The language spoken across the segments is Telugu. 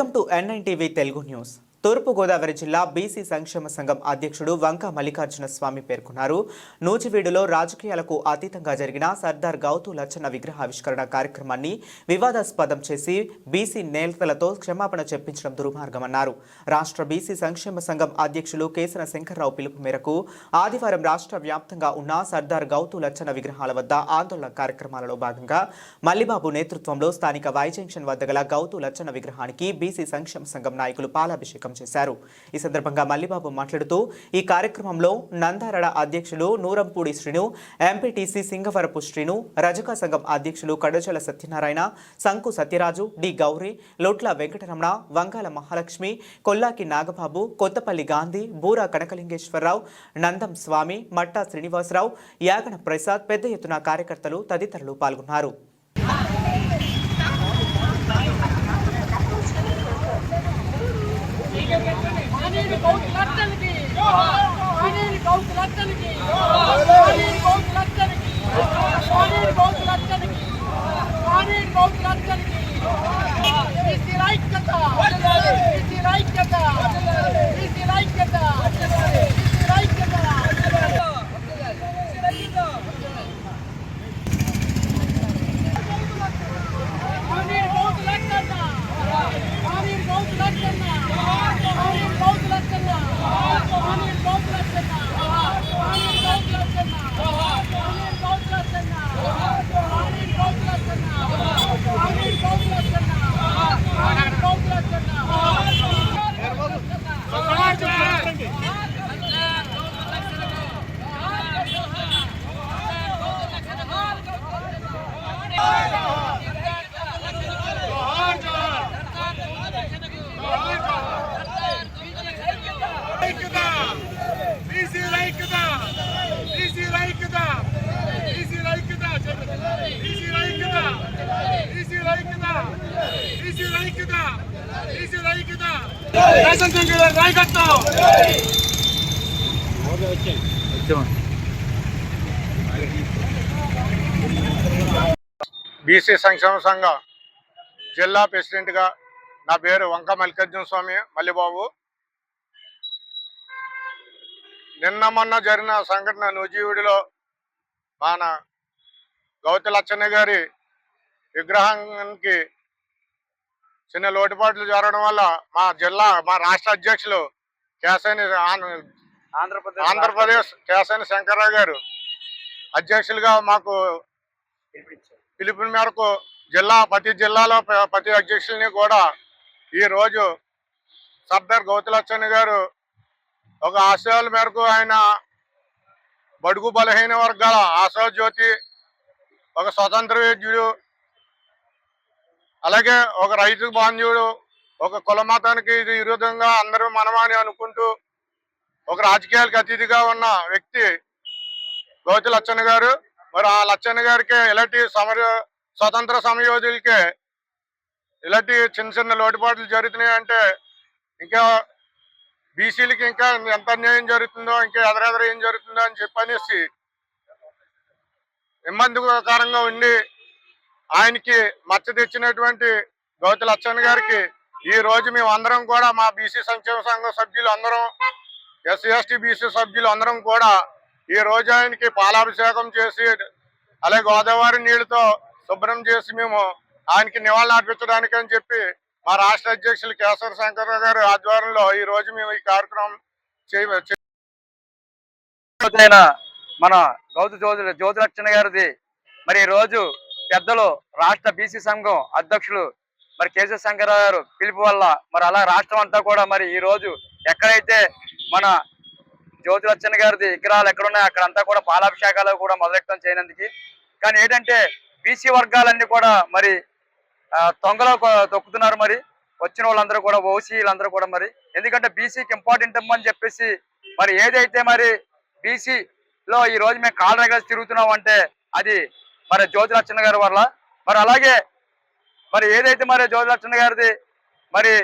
Welcome to N9TV Telugu news. Thurpugodavari జిల్లా బీసీ సంక్షేమ సంఘం అధ్యక్షుడు వంక మల్లికార్జున స్వామి పేర్కొన్నారు. నూజివీడులో రాజకీయాలకు అతీతంగా జరిగిన సర్దార్ గౌతు లచ్చన్న విగ్రహావిష్కరణ కార్యక్రమాన్ని వివాదాస్పదం చేసి బీసీ నేతలతో క్షమాపణ చెప్పించడం దుర్మార్గమన్నారు. రాష్ట్ర బీసీ సంక్షేమ సంఘం అధ్యక్షులు కేసన శంకర్రావు పిలుపు మేరకు ఆదివారం రాష్ట్ర వ్యాప్తంగా ఉన్న సర్దార్ గౌతు లచ్చన్న విగ్రహాల వద్ద ఆందోళన కార్యక్రమాలలో భాగంగా మల్లిబాబు నేతృత్వంలో స్థానిక వై జంక్షన్ వద్ద గల గౌతు లచ్చన్న విగ్రహానికి బీసీ సంక్షేమ సంఘం నాయకులు పాలాభిషేకం చేశారు. ఈ సందర్భంగా మల్లిబాబు మాట్లాడుతూ ఈ కార్యక్రమంలో నందారడ అధ్యక్షులు నూరంపూడి శ్రీను, ఎంపీటీసీ సింగవరపు శ్రీను, రజక సంఘం అధ్యక్షులు కడజల సత్యనారాయణ, సంకు సత్యరాజు, డి గౌరీ, లోట్ల వెంకటరమణ, వంగాల మహాలక్ష్మి, కొల్లాకి నాగబాబు, కొత్తపల్లి గాంధీ, బూరా కనకలింగేశ్వరరావు, నందం స్వామి, మట్టా శ్రీనివాసరావు, యాగన ప్రసాద్ పెద్ద ఎత్తున కార్యకర్తలు తదితరులు పాల్గొన్నారు. బీసీ సంక్షేమ సంఘం జిల్లా ప్రెసిడెంట్గా నా పేరు వంక మల్లికార్జున స్వామి మల్లిబాబు. నిన్న మొన్న జరిగిన సంఘటన నూజివీడులో మన గౌతు లచ్చన్న గారి విగ్రహానికి చిన్న లోటుపాట్లు జరగడం వల్ల మా రాష్ట్ర అధ్యక్షులు ఆంధ్రప్రదేశ్ కేసని శంకర్రావు గారు అధ్యక్షులుగా మాకు పిలుపు మేరకు ప్రతి జిల్లాలో ప్రతి అధ్యక్షుల్ని కూడా ఈరోజు సర్దార్ గౌతు లచ్చన్న గారు ఒక ఆశయాల మేరకు ఆయన బడుగు బలహీన వర్గాల ఆశాజ్యోతి, ఒక స్వతంత్ర యోధుడు, అలాగే ఒక రైతు బాంధవుడు, ఒక కుల మతానికి ఇది విరోధంగా అందరూ మనమని అనుకుంటూ ఒక రాజకీయాలకు అతీతిగా ఉన్న వ్యక్తి గౌతు లచ్చన్న గారు. మరి ఆ లచ్చన్న గారికి ఇలాంటి స్వతంత్ర సమయోధులకి ఇలాంటి చిన్న చిన్న లోటుపాట్లు జరుగుతున్నాయి అంటే ఇంకా బీసీలకి ఇంకా ఎంత అన్యాయం జరుగుతుందో, ఇంకా ఎదరెదర ఏం జరుగుతుందో అని చెప్పనేసి ఇబ్బందికరంగా ఉండి ఆయనకి మచ్చ తెచ్చినటువంటి గౌతు లచ్చన్న గారికి ఈ రోజు మేము అందరం కూడా మా బీసీ సంక్షేమ సంఘం సభ్యులు అందరం, ఎస్సీ ఎస్టీ బీసీ సభ్యులు అందరం కూడా ఈ రోజు ఆయనకి పాలాభిషేకం చేసి అలాగే గోదావరి నీళ్లతో శుభ్రం చేసి మేము ఆయనకి నివాళులు అర్పించడానికి అని చెప్పి మా రాష్ట్ర అధ్యక్షులు కేసన శంకర్రావు గారి ఆధ్వర్యంలో ఈ రోజు మేము ఈ కార్యక్రమం మన గౌతు జ్యోతి లచ్చన్న గారిది మరి ఈ రోజు పెద్దలు రాష్ట్ర బీసీ సంఘం అధ్యక్షులు మరి కేసన శంకర్రావు గారు పిలుపు వల్ల మరి అలా రాష్ట్రం అంతా కూడా మరి ఈ రోజు ఎక్కడైతే మన జ్యోతి లచ్చన్న గారిది విగ్రహాలు ఎక్కడున్నాయో అక్కడంతా కూడా పాలాభిషేకాలు కూడా మొదలెట్టడం చేయనందుకు. కానీ ఏంటంటే బీసీ వర్గాలన్నీ కూడా మరి తొంగలో తొక్కుతున్నారు. మరి వచ్చిన వాళ్ళందరూ కూడా ఓసీలందరూ కూడా మరి ఎందుకంటే బీసీకి ఇంపార్టెంట్ అని చెప్పేసి మరి ఏదైతే మరి బీసీలో ఈ రోజు మేము కాళ్ళ దగ్గర తిరుగుతున్నాం అంటే అది మరి జ్యోతి లచ్చన్న గారి వల్ల. మరి అలాగే మరి ఏదైతే మరి జ్యోతి లచ్చన్న గారిది మరి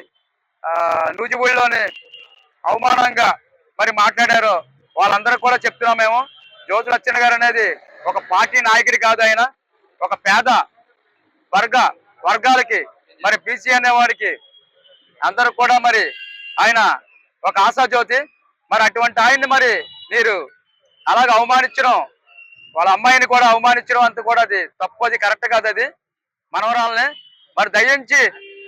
నూజివీడులోని అవమానంగా మరి మాట్లాడారో వాళ్ళందరూ కూడా చెప్తున్నాం మేము. జ్యోతి లచ్చన్న గారు అనేది ఒక పార్టీ నాయకుడి కాదు, ఆయన ఒక పేద వర్గాలకి మరి బీసీ అనే వారికి అందరూ కూడా మరి ఆయన ఒక ఆశాజ్యోతి. మరి అటువంటి ఆయన్ని మరి మీరు అలాగ అవమానించడం, వాళ్ళ అమ్మాయిని కూడా అవమానించడం అంత కూడా అది తప్పు, అది కరెక్ట్ కాదు. అది మనవరాలని మరి దయించి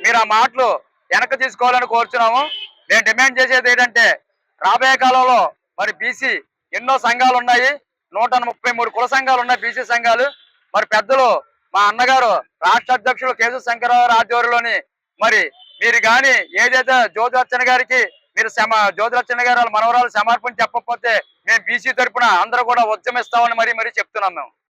మీరు ఆ మాటలు వెనక్కి తీసుకోవాలని కోరుచున్నాము. నేను డిమాండ్ చేసేది ఏంటంటే రాబోయే కాలంలో మరి బీసీ ఎన్నో సంఘాలు ఉన్నాయి, 133 కుల సంఘాలు ఉన్నాయి, బీసీ సంఘాలు. మరి పెద్దలు మా అన్నగారు రాష్ట్ర అధ్యక్షులు కేశవ శంకరరావు గారి ఆధ్వర్యంలోని మరి మీరు కానీ ఏదైతే జ్యోతిలచ్చన్న గారికి మీరు జ్యోతిలచ్చన్న గారు వాళ్ళ మనవరాలు సమర్పణ చెప్పకపోతే మేము బీసీ తరపున అందరూ కూడా ఉద్యమిస్తామని మరి చెప్తున్నాం మేము.